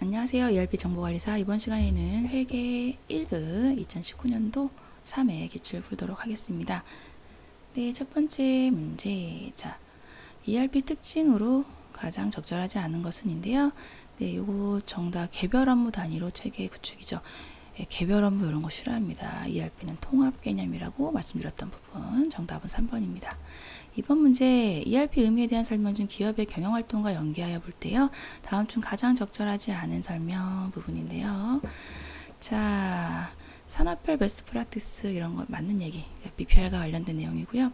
안녕하세요. ERP 정보관리사. 이번 시간에는 회계 1급 2019년도 3회 기출 풀도록 하겠습니다. 네, 첫 번째 문제. 자, ERP 특징으로 가장 적절하지 않은 것은인데요. 네, 요거 정답 개별 업무 단위로 체계 구축이죠. 네, 개별 업무 이런 거 싫어합니다. ERP는 통합 개념이라고 말씀드렸던 부분. 정답은 3번입니다. 이번 문제 ERP 의미에 대한 설명 중 기업의 경영활동과 연계하여 볼 때요. 다음 중 가장 적절하지 않은 설명 부분인데요. 자, 산업별 베스트 프랙티스 이런 거 맞는 얘기. BPR과 관련된 내용이고요.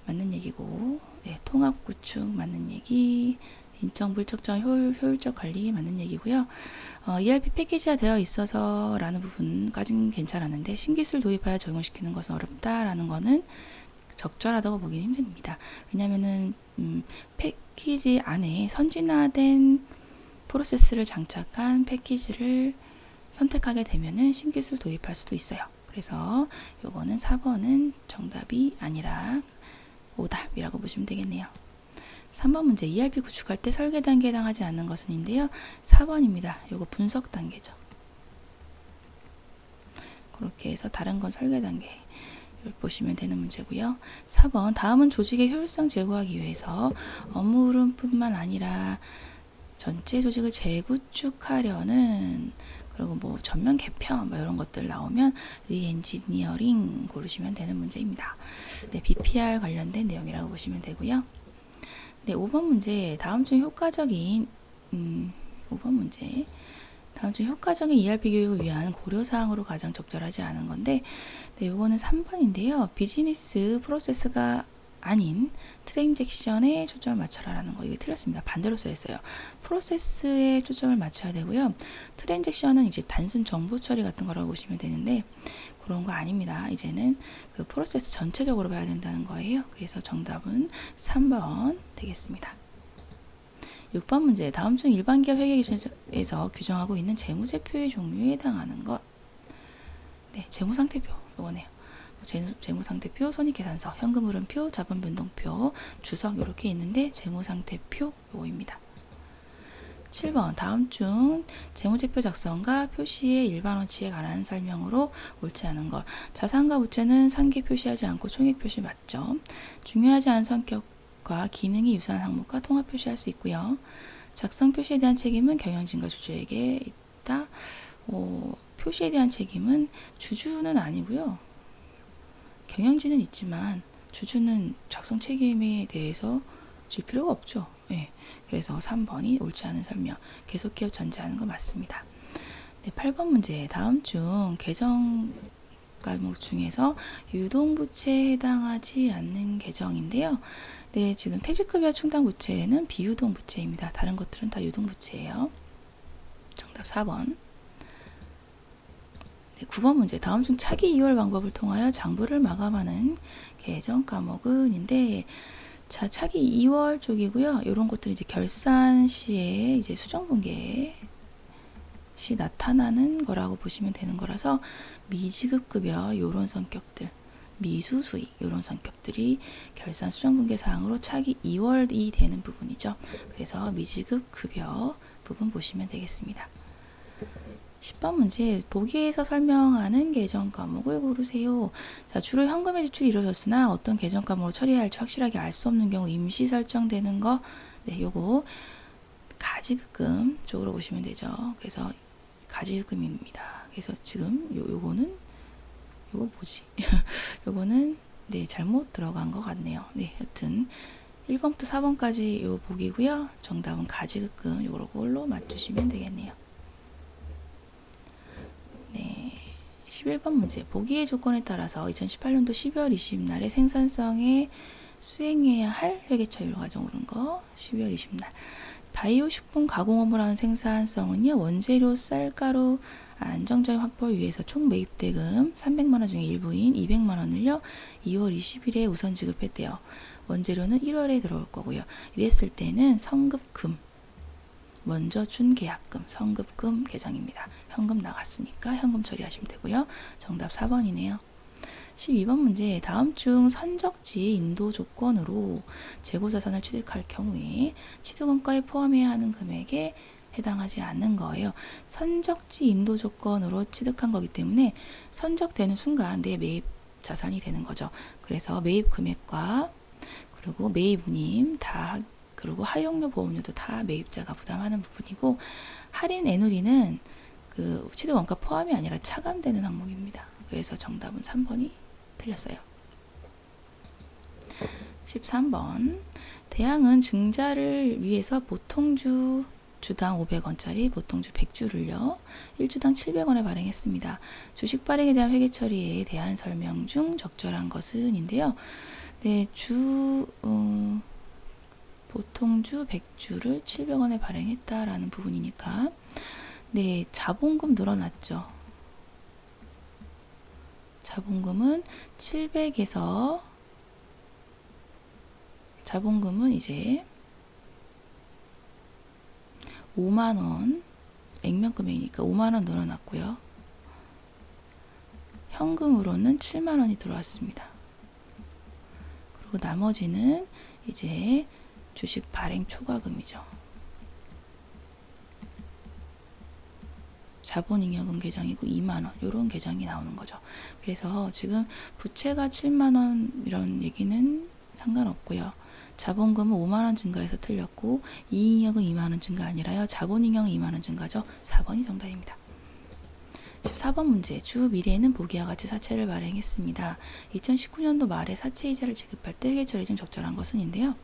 맞는 얘기고, 네, 통합 구축 맞는 얘기. 인적 물적적 효율적 관리 맞는 얘기고요. ERP 패키지화 되어 있어서 라는 부분까지는 괜찮았는데 신기술 도입하여 적용시키는 것은 어렵다라는 거는 적절하다고 보기는 힘듭니다. 왜냐면은 패키지 안에 선진화된 프로세스를 장착한 패키지를 선택하게 되면은 신기술 도입할 수도 있어요. 그래서 요거는 4번은 정답이 아니라 오답이라고 보시면 되겠네요. 3번 문제 ERP 구축할 때 설계 단계에 해당하지 않는 것은인데요. 4번입니다. 요거 분석 단계죠. 그렇게 해서 다른 건 설계 단계 보시면 되는 문제고요. 4번 다음은 조직의 효율성 제고하기 위해서 업무 흐름뿐만 아니라 전체 조직을 재구축하려는 그리고 뭐 전면 개편 뭐 이런 것들 나오면 리엔지니어링 고르시면 되는 문제입니다. 네, BPR 관련된 내용이라고 보시면 되고요. 네, 5번 문제 다음 중 효과적인 5번 문제 다음 중 효과적인 ERP 교육을 위한 고려사항으로 가장 적절하지 않은 건데 네, 요거는 3번인데요. 비즈니스 프로세스가 아닌 트랜잭션에 초점을 맞춰라 라는 거 이게 틀렸습니다. 반대로 써있어요. 프로세스에 초점을 맞춰야 되고요. 트랜잭션은 이제 단순 정보 처리 같은 거라고 보시면 되는데 그런 거 아닙니다. 이제는 그 프로세스 전체적으로 봐야 된다는 거예요. 그래서 정답은 3번 되겠습니다. 6번 문제 다음 중 일반 기업 회계 기준에서 규정하고 있는 재무제표의 종류에 해당하는 것. 네, 재무상태표 요거네요. 재무상태표, 손익계산서, 현금흐름표, 자본변동표, 주석 이렇게 있는데 재무상태표 요거입니다. 7번 다음 중 재무제표 작성과 표시의 일반 원칙에 관한 설명으로 옳지 않은 것. 자산과 부채는 상계 표시하지 않고 총액 표시 맞죠. 중요하지 않은 성격과 기능이 유사한 항목과 통합 표시할 수 있고요. 작성 표시에 대한 책임은 경영진과 주주에게 있다. 표시에 대한 책임은 주주는 아니고요. 경영진은 있지만 주주는 작성 책임에 대해서 질 필요가 없죠. 네, 그래서 3번이 옳지 않은 설명. 계속 기업 전제하는 거 맞습니다. 네, 8번 문제 다음 중 계정 과목 중에서 유동부채에 해당하지 않는 계정인데요. 네, 지금 퇴직급여 충당부채는 비유동부채입니다. 다른 것들은 다 유동부채예요. 정답 4번. 네, 9번 문제 다음 중 차기 이월 방법을 통하여 장부를 마감하는 계정 과목은인데 자, 차기 2월 쪽이고요. 이런 것들이 이제 결산 시에 이제 수정분계 시 나타나는 거라고 보시면 되는 거라서 미지급급여 이런 성격들, 미수수익 이런 성격들이 결산 수정분계 사항으로 차기 2월이 되는 부분이죠. 그래서 미지급급여 부분 보시면 되겠습니다. 10번 문제 보기에서 설명하는 계정 과목을 고르세요. 자, 주로 현금의 지출이 이루어졌으나 어떤 계정 과목으로 처리해야 할지 확실하게 알 수 없는 경우 임시 설정되는 거 네, 요거 가지급금 쪽으로 보시면 되죠. 그래서 가지급금입니다. 그래서 지금 요거는 요거 뭐지? 요거는 네, 잘못 들어간 것 같네요. 네, 여튼 1번부터 4번까지 요 보기고요. 정답은 가지급금 요걸로 맞추시면 되겠네요. 네, 11번 문제 보기의 조건에 따라서 2018년도 12월 20날에 생산성에 수행해야 할 회계처리로 가져오는 거 12월 20날 바이오 식품 가공업을 하는 생산성은요 원재료 쌀가루 안정적인 확보를 위해서 총 매입대금 300만원 중에 일부인 200만원을요 2월 20일에 우선 지급했대요. 원재료는 1월에 들어올 거고요. 이랬을 때는 성급금 먼저 준 계약금, 성급금 계정입니다. 현금 나갔으니까 현금 처리하시면 되고요. 정답 4번이네요. 12번 문제 다음 중 선적지 인도 조건으로 재고자산을 취득할 경우에 취득원가에 포함해야 하는 금액에 해당하지 않는 거예요. 선적지 인도 조건으로 취득한 거기 때문에 선적되는 순간 내 매입 자산이 되는 거죠. 그래서 매입 금액과 그리고 매입 운임 다 그리고 하용료 보험료도 다 매입자가 부담하는 부분이고 할인 애누리는 그 취득 원가 포함이 아니라 차감되는 항목입니다. 그래서 정답은 3번이 틀렸어요. 13번 대항은 증자를 위해서 보통주 주당 500원짜리 보통주 100주를요. 1주당 700원에 발행했습니다. 주식 발행에 대한 회계 처리에 대한 설명 중 적절한 것은 인데요. 네, 보통주 100주를 700원에 발행했다라는 부분이니까 네, 자본금 늘어났죠. 자본금은 700에서 자본금은 이제 5만원 액면 금액이니까 5만원 늘어났고요. 현금으로는 7만원이 들어왔습니다. 그리고 나머지는 이제 주식 발행 초과금이죠. 자본잉여금 계정이고 2만원 이런 계정이 나오는 거죠. 그래서 지금 부채가 7만원 이런 얘기는 상관없고요. 자본금은 5만원 증가해서 틀렸고 이익잉여금 2만원 증가 아니라요. 자본잉여금 2만원 증가죠. 4번이 정답입니다. 14번 문제. 주 미래에는 보기와 같이 사채를 발행했습니다. 2019년도 말에 사채이자를 지급할 때 회계처리 중 적절한 것은 인데요.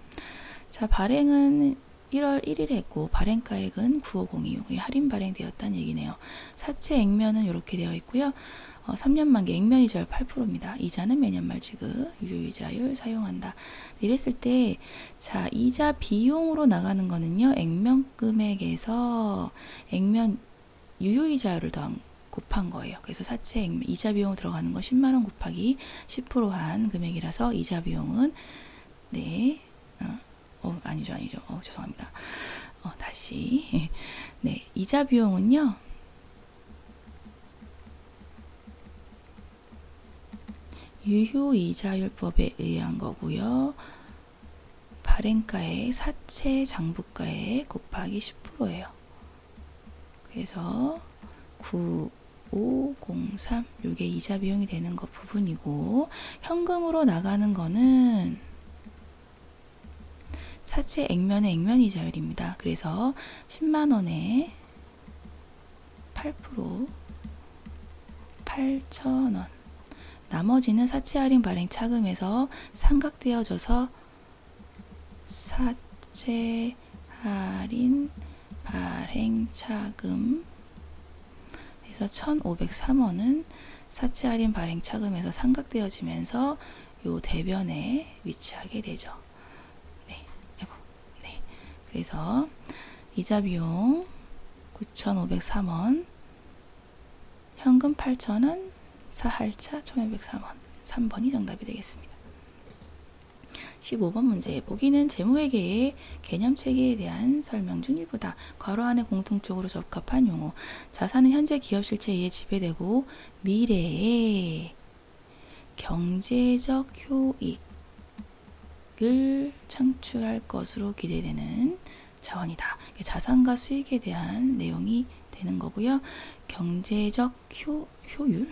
자, 발행은 1월 1일에 했고 발행가액은 95026이 할인 발행되었다는 얘기네요. 사채 액면은 이렇게 되어 있고요. 3년 만기 액면 이자율 8%입니다. 이자는 매년 말 지급, 유효이자율 사용한다. 이랬을 때, 자, 이자 비용으로 나가는 거는요, 액면 금액에서 액면 유효이자율을 더한 곱한 거예요. 그래서 사채 액면, 이자 비용으로 들어가는 거 10만원 곱하기 10% 한 금액이라서 이자 비용은, 네, 아니죠. 죄송합니다. 다시. 네, 이자 비용은요, 유효이자율법에 의한 거고요. 발행가액, 사채 장부가액 곱하기 10%예요. 그래서 9503 요게 이자 비용이 되는 거 부분이고 현금으로 나가는 거는 사채 액면의 액면 이자율입니다. 그래서 10만원에 8% 8,000원 나머지는 사채 할인 발행 차금에서 상각되어져서 사채 할인 발행 차금 해서 1,503원은 사채 할인 발행 차금에서 상각되어지면서 요 대변에 위치하게 되죠. 네. 그래서 이자 비용 9,503원, 현금 8,000원, 사할차 1,503원. 3번이 정답이 되겠습니다. 15번 문제. 보기는 재무회계의 개념체계에 대한 설명 중 일부다. 괄호 안에 공통적으로 적합한 용어. 자산은 현재 기업 실체에 의해 지배되고 미래에 경제적 효익을 창출할 것으로 기대되는 자원이다. 자산과 수익에 대한 내용이 되는 거고요. 경제적 효율?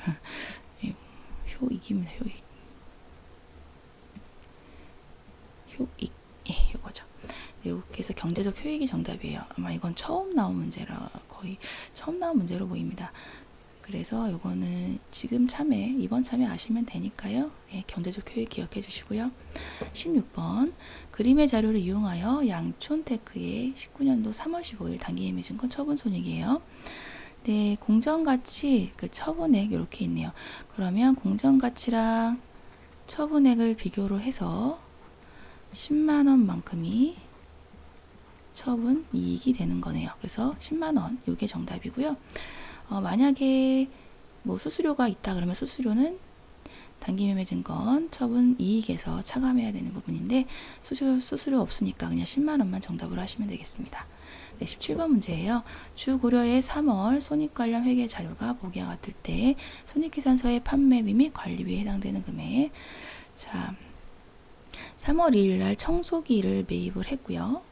효익입니다. 효익. 예, 요거죠. 네, 이렇게 경제적 효익이 정답이에요. 아마 이건 처음 나온 문제라 거의 처음 나온 문제로 보입니다. 그래서 요거는 지금 이번 참여 아시면 되니까요. 예, 경제적 효익 기억해 주시고요. 16번 그림의 자료를 이용하여 양촌테크의 19년도 3월 15일 단기임해증권 처분 손익이에요. 네, 공정가치 그 처분액 이렇게 있네요. 그러면 공정가치랑 처분액을 비교로 해서 10만원만큼이 처분 이익이 되는 거네요. 그래서 10만원 이게 정답이고요. 만약에 뭐 수수료가 있다 그러면 수수료는 단기매매증권 처분 이익에서 차감해야 되는 부분인데 수수료 없으니까 그냥 10만원만 정답으로 하시면 되겠습니다. 네, 17번 문제예요. 주 고려의 3월 손익 관련 회계 자료가 보기와 같을 때 손익계산서의 판매비 및 관리비에 해당되는 금액. 자, 3월 2일 날 청소기를 매입을 했고요.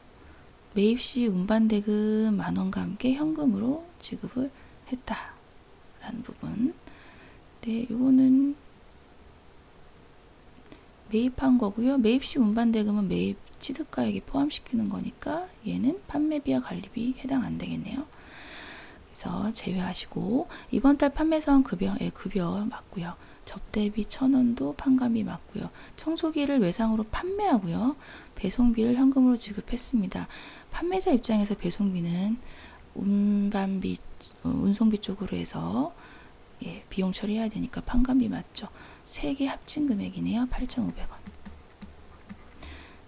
매입 시 운반대금 만원과 함께 현금으로 지급을 했다라는 부분. 네, 요거는 매입한 거고요. 매입 시 운반대금은 매입 취득가액에 포함시키는 거니까 얘는 판매비와 관리비 해당 안 되겠네요. 그래서 제외하시고 이번 달 판매사원 급여, 급여 맞고요. 접대비 1,000원도 판관비 맞고요. 청소기를 외상으로 판매하고요. 배송비를 현금으로 지급했습니다. 판매자 입장에서 배송비는 운반비, 운송비 쪽으로 해서 비용 처리해야 되니까 판관비 맞죠. 3개 합친 금액이네요. 8,500원.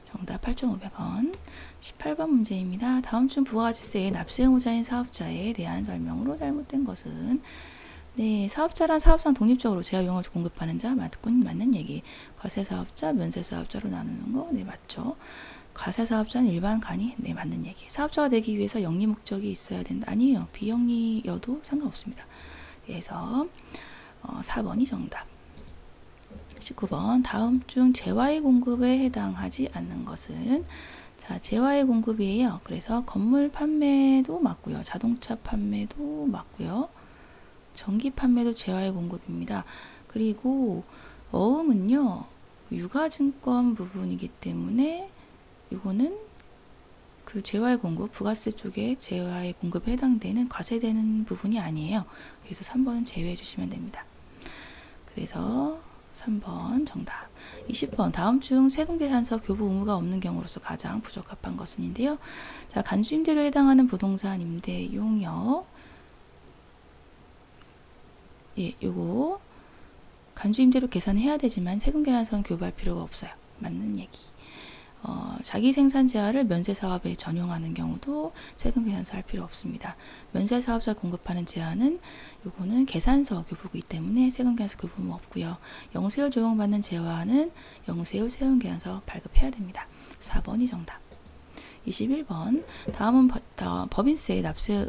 정답 8,500원. 18번 문제입니다. 다음 중 부가가치세의 납세 의무자인 사업자에 대한 설명으로 잘못된 것은 네, 사업자란 사업상 독립적으로 재활용을 공급하는 자 맞는 얘기. 과세사업자, 면세사업자로 나누는 거 네, 맞죠. 과세사업자는 일반 간이 네, 맞는 얘기. 사업자가 되기 위해서 영리 목적이 있어야 된다. 아니에요. 비영리여도 상관없습니다. 그래서 4번이 정답. 19번 다음 중 재화의 공급에 해당하지 않는 것은 자, 재화의 공급이에요. 그래서 건물 판매도 맞고요. 자동차 판매도 맞고요. 전기 판매도 재화의 공급입니다. 그리고 어음은요. 유가증권 부분이기 때문에 이거는 그 재화의 공급, 부가세 쪽에 재화의 공급에 해당되는 과세되는 부분이 아니에요. 그래서 3번은 제외해 주시면 됩니다. 그래서 3번 정답. 20번 다음 중 세금계산서 교부 의무가 없는 경우로서 가장 부적합한 것은인데요. 자, 간주임대료에 해당하는 부동산 임대용역 요거 간주임대료 계산해야 되지만 세금계산서는 교부할 필요가 없어요. 맞는 얘기. 자기 생산 재화를 면세사업에 전용하는 경우도 세금계산서 할 필요 없습니다. 면세사업자 공급하는 재화는 요거는 계산서 교부이기 때문에 세금계산서 교부는 없고요. 영세율 적용받는 재화는 영세율 세금계산서 발급해야 됩니다. 4번이 정답. 21번 다음은 법인세 납세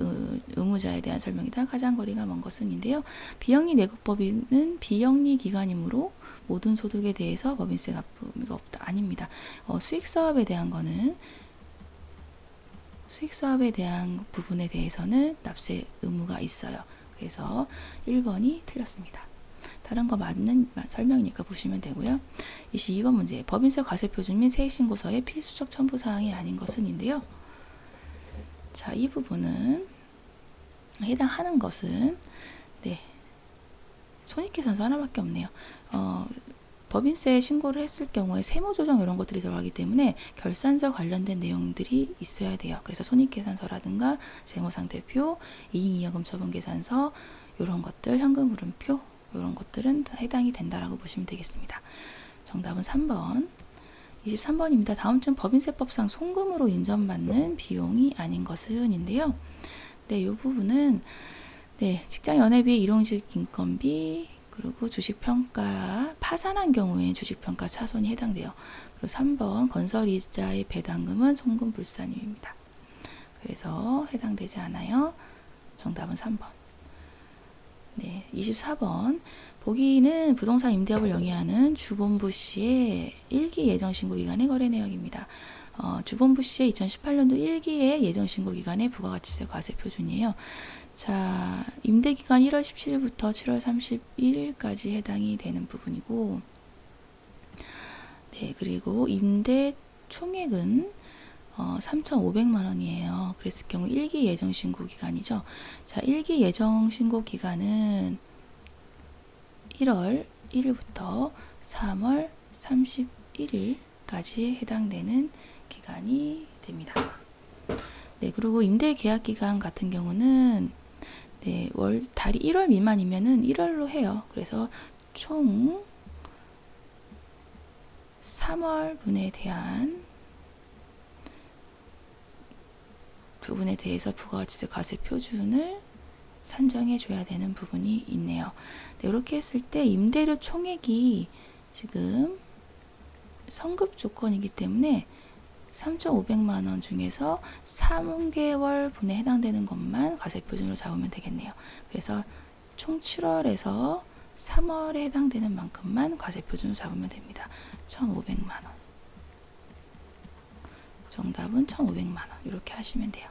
의무자에 대한 설명이다. 가장 거리가 먼 것은인데요. 비영리 내국법인은 비영리 기관이므로 모든 소득에 대해서 법인세 납부가 없다. 아닙니다. 수익사업에 대한 거는 수익사업에 대한 부분에 대해서는 납세 의무가 있어요. 그래서 1번이 틀렸습니다. 다른 거 맞는 설명이니까 보시면 되고요. 22번 문제. 법인세 과세표준 및 세액신고서의 필수적 첨부사항이 아닌 것은인데요. 자, 이 부분은 해당하는 것은 네, 손익계산서 하나밖에 없네요. 법인세 신고를 했을 경우에 세무조정 이런 것들이 들어가기 때문에 결산서 관련된 내용들이 있어야 돼요. 그래서 손익계산서라든가 재무상태표, 이익이익금 처분계산서 이런 것들, 현금흐름표 이런 것들은 다 해당이 된다라고 보시면 되겠습니다. 정답은 3번. 23번입니다. 다음 중 법인세법상 송금으로 인정받는 비용이 아닌 것은인데요. 네, 이 부분은 네, 직장연회비, 일용직 인건비, 그리고 주식평가, 파산한 경우에 주식평가 차손이 해당돼요. 그리고 3번 건설이자의 배당금은 송금 불산입니다. 그래서 해당되지 않아요. 정답은 3번. 네, 24번 보기는 부동산 임대업을 영위하는 주본부 시의 1기 예정신고기간의 거래 내역입니다. 주본부 시의 2018년도 1기의 예정신고기간의 부가가치세 과세표준이에요. 자, 임대기간 1월 17일부터 7월 31일까지 해당이 되는 부분이고 네, 그리고 임대 총액은 3,500만 원이에요. 그랬을 경우 1기 예정신고 기간이죠. 자, 1기 예정신고 기간은 1월 1일부터 3월 31일까지 해당되는 기간이 됩니다. 네, 그리고 임대 계약 기간 같은 경우는 네, 달이 1월 미만이면은 1월로 해요. 그래서 총 3월분에 대한 부분에 대해서 부가가치세 과세 표준을 산정해 줘야 되는 부분이 있네요. 네, 이렇게 했을 때 임대료 총액이 지금 성급 조건이기 때문에 3,500만 원 중에서 3개월 분에 해당되는 것만 과세 표준으로 잡으면 되겠네요. 그래서 총 7월에서 3월에 해당되는 만큼만 과세 표준으로 잡으면 됩니다. 1,500만 원. 정답은 1,500만 원. 이렇게 하시면 돼요.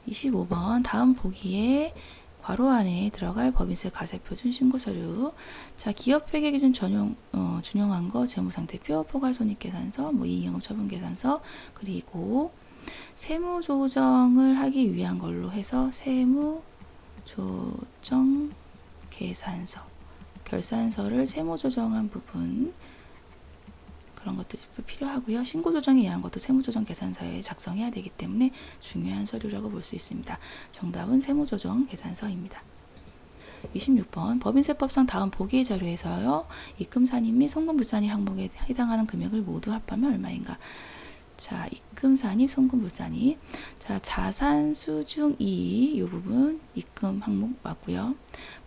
25번 다음 보기에 괄호 안에 들어갈 법인세 가세표준 신고서류. 자, 기업회계 기준 준용한 거 재무상태표, 포괄손익계산서, 이익영업처분계산서, 그리고 세무조정을 하기 위한 걸로 해서 세무조정 계산서, 결산서를 세무조정한 부분, 그런 것들이 필요하고요. 신고조정에 의한 것도 세무조정 계산서에 작성해야 되기 때문에 중요한 서류라고 볼 수 있습니다. 정답은 세무조정 계산서입니다. 26번 법인세법상 다음 보기의 자료에서요. 입금산입 및 송금불산입 항목에 해당하는 금액을 모두 합하면 얼마인가? 자, 입금산입, 송금불산입. 자, 자산 수중 이익 이 부분 입금 항목 맞고요.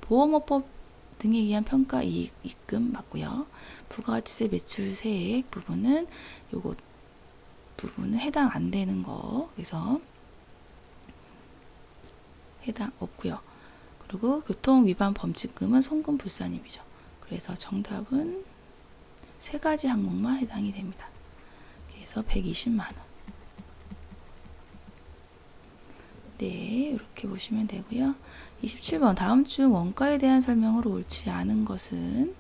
보험업법 등에 의한 평가 이익 입금 맞고요. 부가가치세 매출세액 부분은 요거 부분은 해당 안 되는 거, 그래서 해당 없고요. 그리고 교통위반 범칙금은 송금불산입이죠. 그래서 정답은 세 가지 항목만 해당이 됩니다. 그래서 120만 원. 네, 이렇게 보시면 되고요. 27번 다음 중 원가에 대한 설명으로 옳지 않은 것은,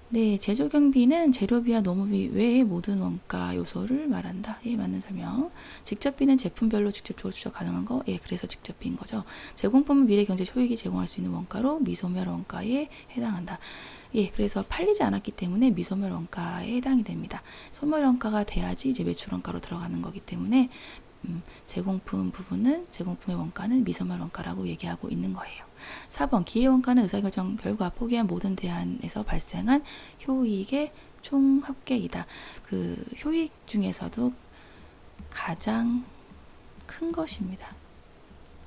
네, 제조경비는 재료비와 노무비 외의 모든 원가 요소를 말한다. 예, 맞는 설명. 직접비는 제품별로 직접적으로 추적 가능한 거. 예, 그래서 직접비인 거죠. 제공품은 미래 경제 효익이 제공할 수 있는 원가로 미소멸 원가에 해당한다. 예, 그래서 팔리지 않았기 때문에 미소멸 원가에 해당이 됩니다. 소멸 원가가 돼야지 이제 매출 원가로 들어가는 거기 때문에 제공품 부분은, 제공품의 원가는 미소멸 원가라고 얘기하고 있는 거예요. 4번 기회원가는 의사결정 결과 포기한 모든 대안에서 발생한 효익의 총합계이다. 그 효익 중에서도 가장 큰 것입니다.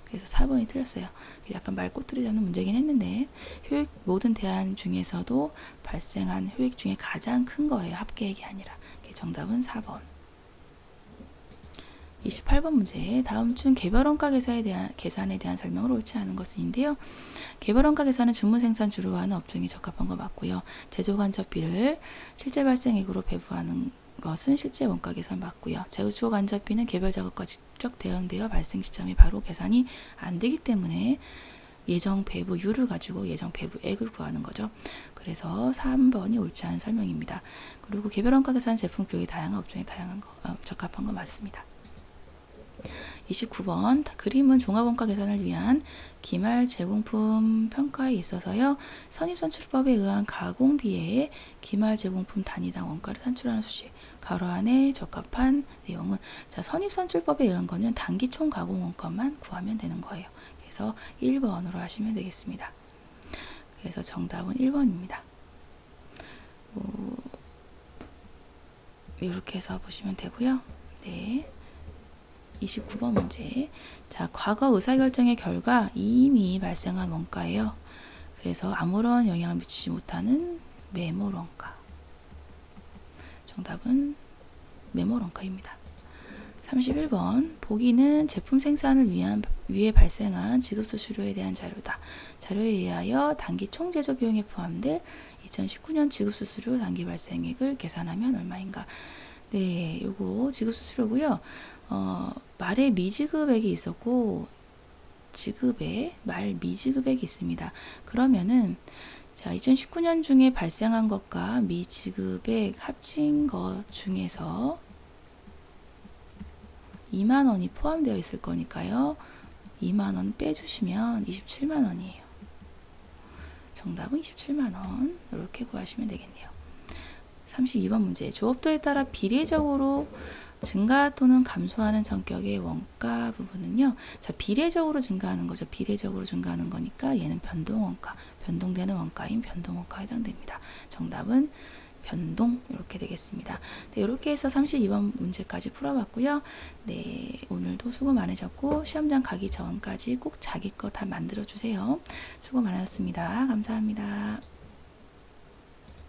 그래서 4번이 틀렸어요. 약간 말꼬투리 잡는 문제긴 했는데, 효익 모든 대안 중에서도 발생한 효익 중에 가장 큰 거예요. 합계액이 아니라. 정답은 4번. 28번 문제. 다음 중 개별원가 계산에 대한 설명을 옳지 않은 것인데요. 개별원가 계산은 주문 생산 주로 하는 업종이 적합한 거 맞고요. 제조간접비를 실제 발생액으로 배부하는 것은 실제 원가 계산 맞고요. 제조간접비는 개별 작업과 직접 대응되어 발생 시점이 바로 계산이 안 되기 때문에 예정 배부율을 가지고 예정 배부액을 구하는 거죠. 그래서 3번이 옳지 않은 설명입니다. 그리고 개별원가 계산 제품 교육이 다양한 업종에 적합한 거 맞습니다. 29번 그림은 종합원가 계산을 위한 기말 제공품 평가에 있어서요. 선입선출법에 의한 가공비에 기말 제공품 단위당 원가를 산출하는 수식. 가로 안에 적합한 내용은, 자, 선입선출법에 의한 거는 단기 총 가공 원가만 구하면 되는 거예요. 그래서 1번으로 하시면 되겠습니다. 그래서 정답은 1번입니다. 이렇게 해서 보시면 되고요. 네. 29번 문제. 자, 과거 의사결정의 결과 이미 발생한 원가예요. 그래서 아무런 영향을 미치지 못하는 매몰 원가. 정답은 매몰 원가입니다. 31번 보기는 제품 생산을 위해 발생한 지급수수료에 대한 자료다. 자료에 의하여 단기 총 제조 비용에 포함될 2019년 지급수수료 단기 발생액을 계산하면 얼마인가. 네, 요거 지급수수료고요. 말에 미지급액이 있었고 지급에 말 미지급액이 있습니다. 그러면은 자, 2019년 중에 발생한 것과 미지급액 합친 것 중에서 2만 원이 포함되어 있을 거니까요. 2만 원 빼주시면 27만 원이에요. 정답은 27만 원. 이렇게 구하시면 되겠네요. 32번 문제. 조업도에 따라 비례적으로 증가 또는 감소하는 성격의 원가 부분은요. 자, 비례적으로 증가하는 거죠. 비례적으로 증가하는 거니까 얘는 변동원가, 변동되는 원가인 변동원가에 해당됩니다. 정답은 변동, 이렇게 되겠습니다. 네, 이렇게 해서 32번 문제까지 풀어봤고요. 네, 오늘도 수고 많으셨고 시험장 가기 전까지 꼭 자기 거 다 만들어 주세요. 수고 많으셨습니다. 감사합니다.